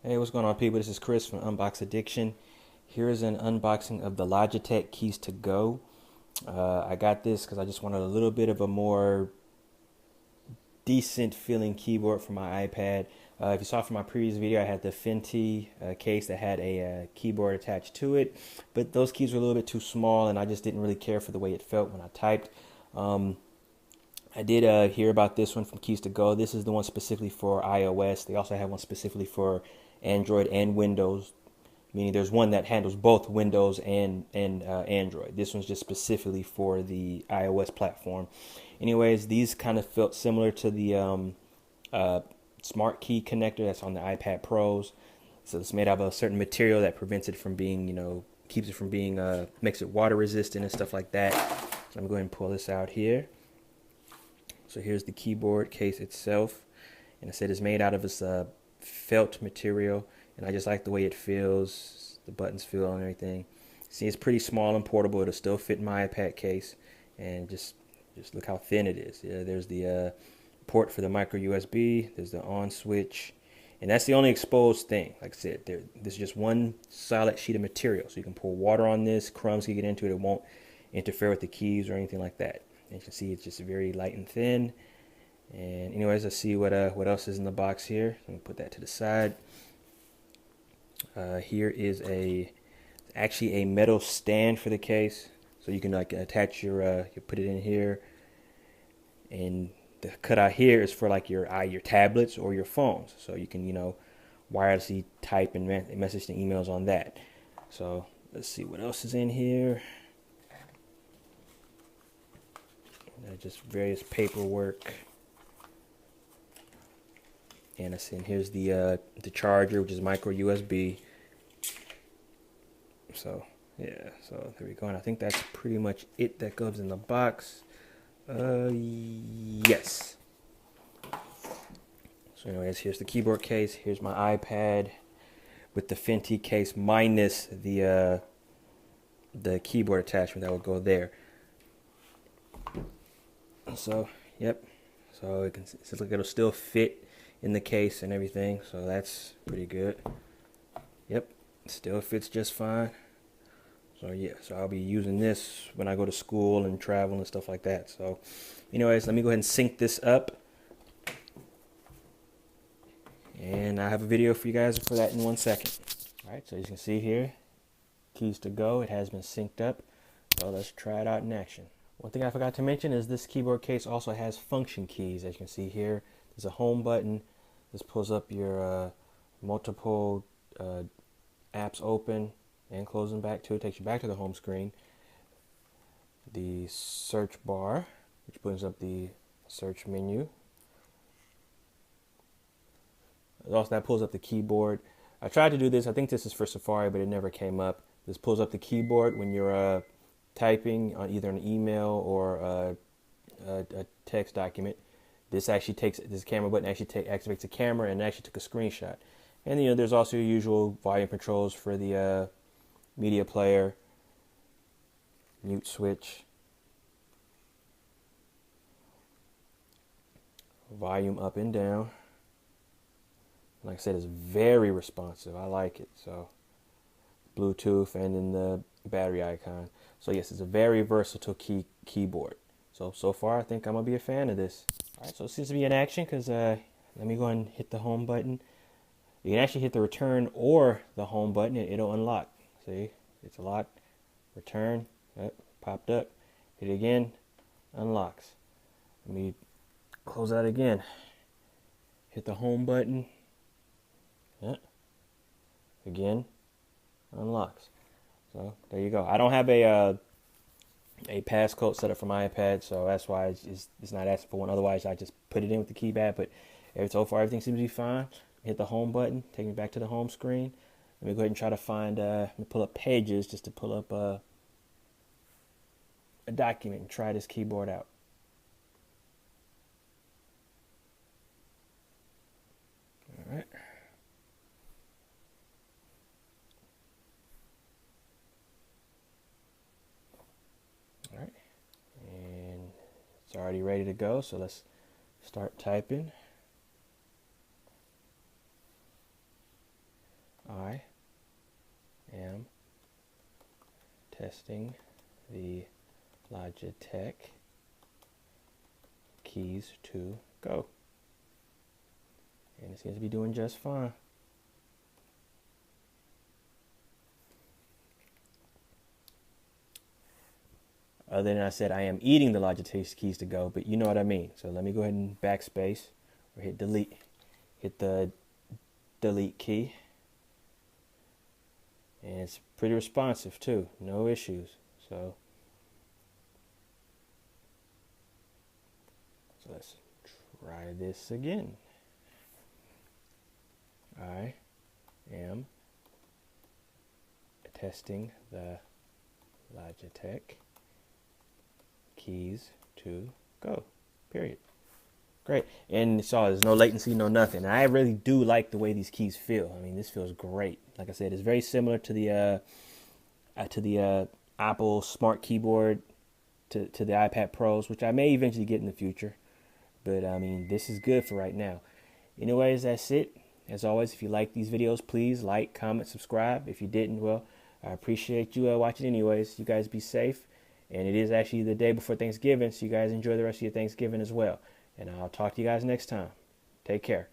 Hey, what's going on, people? This is Chris from Unbox Addiction. Here is an unboxing of the Logitech Keys To Go. I got this because I just wanted a little bit of a more decent feeling keyboard for my iPad. If you saw from my previous video, I had the Finite case that had a keyboard attached to it, but those keys were a little bit too small, and I just didn't really care for the way it felt when I typed. Um, I did hear about this one from Keys To Go. This is the one specifically for iOS. They also have one specifically for Android and Windows, meaning there's one that handles both Windows and Android. This one's just specifically for the iOS platform. Anyways, these kind of felt similar to the uh, smart key connector that's on the iPad Pros. So it's made out of a certain material that prevents it from being, keeps it from being, makes it water resistant and stuff like that. So I'm going to pull this out here. So here's the keyboard case itself, and I said it's made out of this felt material, and I just like the way it feels. The buttons feel and everything. See, it's pretty small and portable. It'll still fit in my iPad case, and just look how thin it is. Yeah, there's the port for the micro USB. There's the on switch, and that's the only exposed thing. Like I said, this is just one solid sheet of material, so you can pour water on this. Crumbs can get into it. It won't interfere with the keys or anything like that. And you can see it's just very light and thin. And anyways, let's see what else is in the box here. Let me put that to the side. Here is actually a metal stand for the case, so you can like attach you put it in here, and the cutout here is for like your tablets or your phones, so you can wirelessly type and message the emails on that. So let's see what else is in here. Just various paperwork. And here's the charger, which is micro USB. So yeah, so there we go. And I think that's pretty much it that goes in the box. Yes. So anyways, here's the keyboard case. Here's my iPad with the Fenty case minus the keyboard attachment that will go there. So yep. So it'll still fit in the case and everything, so that's pretty good. Yep, still fits just fine. So yeah, so I'll be using this when I go to school and travel and stuff like that. So anyways, let me go ahead and sync this up, and I have a video for you guys for that in 1 second. All right, so as you can see here, Keys To Go, it has been synced up. So let's try it out in action. One thing I forgot to mention is this keyboard case also has function keys. As you can see here, there's a home button. This pulls up your multiple apps open and close them back to it. Takes you back to the home screen. The search bar, which brings up the search menu. Also, that pulls up the keyboard. I tried to do this. I think this is for Safari, but it never came up. This pulls up the keyboard when you're typing on either an email or a text document. This camera button actually activates the camera and actually took a screenshot. And there's also your usual volume controls for the media player, mute switch, volume up and down. Like I said, it's very responsive. I like it. So Bluetooth and then the battery icon. So yes, it's a very versatile keyboard. So far, I think I'm gonna be a fan of this. All right, so it seems to be in action because let me go and hit the home button. You can actually hit the return or the home button, and it'll unlock. See, it's a locked. Return, yep, popped up. Hit it again, unlocks. Let me close that again. Hit the home button. Yep. Again, unlocks. So there you go. I don't have a passcode set up for my iPad, so that's why it's not asking for one. Otherwise, I just put it in with the keypad. But so far, everything seems to be fine. Hit the home button, take me back to the home screen. Let me go ahead and try to find. Let me pull up Pages just to pull up a document and try this keyboard out. All right. All right. And it's already ready to go, so let's start typing. I am testing the Logitech Keys to Go. And it seems to be doing just fine. Other than I said I am eating the Logitech Keys to Go, but you know what I mean. So let me go ahead and backspace or hit delete. Hit the delete key. And it's pretty responsive too. No issues. So let's try this again. I am testing the Logitech Keys to Go. Period. Great. And so there's no latency, no nothing. And I really do like the way these keys feel. I mean, this feels great. Like I said, it's very similar to the Apple Smart Keyboard, to the iPad Pros, which I may eventually get in the future. But I mean, this is good for right now. Anyways, that's it. As always, if you like these videos, please like, comment, subscribe. If you didn't, well, I appreciate you watching anyways. You guys be safe. And it is actually the day before Thanksgiving, so you guys enjoy the rest of your Thanksgiving as well. And I'll talk to you guys next time. Take care.